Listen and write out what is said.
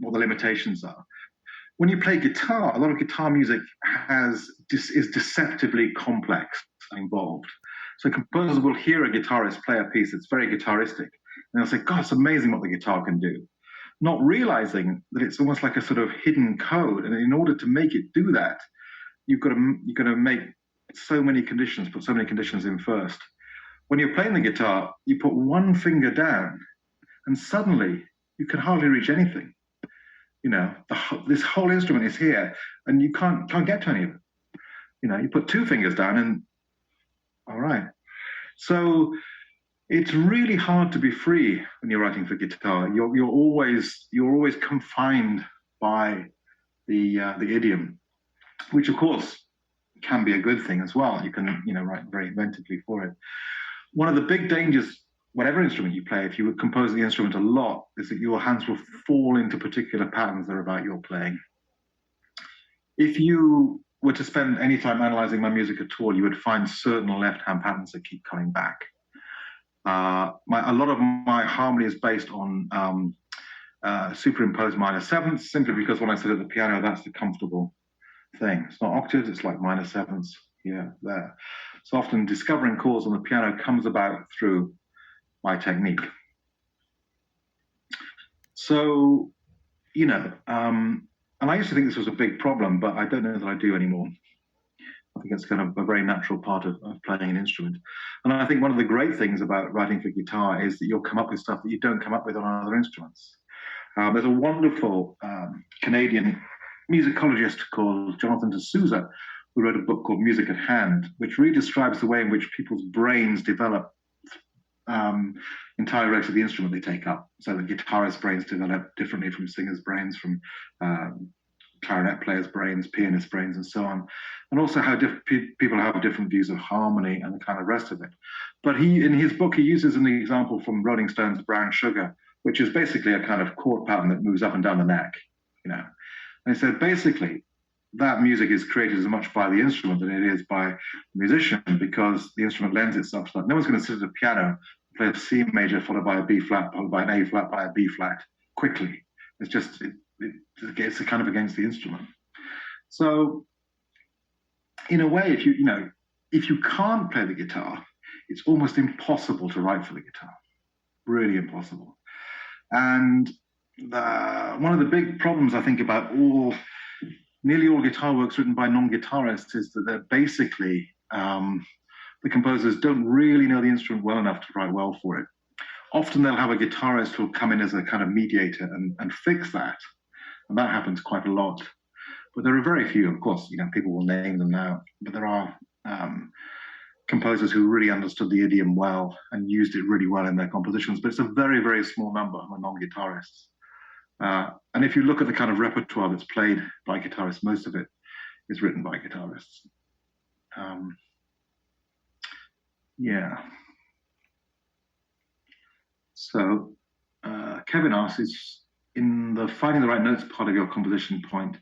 what the limitations are. When you play guitar, a lot of guitar music is deceptively complex and involved. So composers will hear a guitarist play a piece that's very guitaristic, and they'll say, God, it's amazing what the guitar can do, not realizing that it's almost like a sort of hidden code. And in order to make it do that, you've got to make so many conditions, put so many conditions in first. When you're playing the guitar, you put one finger down, and suddenly you can hardly reach anything. You know, this whole instrument is here, and you can't get to any of it. You know, you put two fingers down, and all right. So it's really hard to be free when you're writing for guitar. You're always confined by the idiom, which of course can be a good thing as well. You can write very inventively for it. One of the big dangers, whatever instrument you play, if you would compose the instrument a lot, is that your hands will fall into particular patterns that are about your playing. If you were to spend any time analyzing my music at all, you would find certain left-hand patterns that keep coming back. A lot of my harmony is based on superimposed minor sevenths, simply because when I sit at the piano, that's the comfortable thing. It's not octaves, it's like minor sevenths here, there. So often discovering chords on the piano comes about through my technique. So, and I used to think this was a big problem, but I don't know that I do anymore. I think it's kind of a very natural part of playing an instrument. And I think one of the great things about writing for guitar is that you'll come up with stuff that you don't come up with on other instruments. There's a wonderful Canadian musicologist called Jonathan D'Souza, who wrote a book called Music at Hand, which really describes the way in which people's brains develop entirely related to the instrument they take up. So the guitarist brains develop differently from singers' brains, from clarinet players' brains, pianist brains, and so on. And also how people have different views of harmony and the kind of rest of it. But in his book, he uses an example from Rolling Stone's Brown Sugar, which is basically a kind of chord pattern that moves up and down the neck, And he said, basically, that music is created as much by the instrument than it is by the musician, because the instrument lends itself to that. No one's going to sit at a piano and play a C major followed by a B flat, followed by an A flat, by a B flat quickly. It's just, it's kind of against the instrument. So in a way, if you can't play the guitar, it's almost impossible to write for the guitar, really impossible. And one of the big problems I think about nearly all guitar works written by non-guitarists is that they're basically, the composers don't really know the instrument well enough to write well for it. Often they'll have a guitarist who'll come in as a kind of mediator and fix that. And that happens quite a lot. But there are very few, of course, people will name them now, but there are composers who really understood the idiom well and used it really well in their compositions. But it's a very, very small number of non-guitarists. And if you look at the kind of repertoire that's played by guitarists, most of it is written by guitarists. Yeah. So Kevin asks, in the finding the right notes part of your composition point,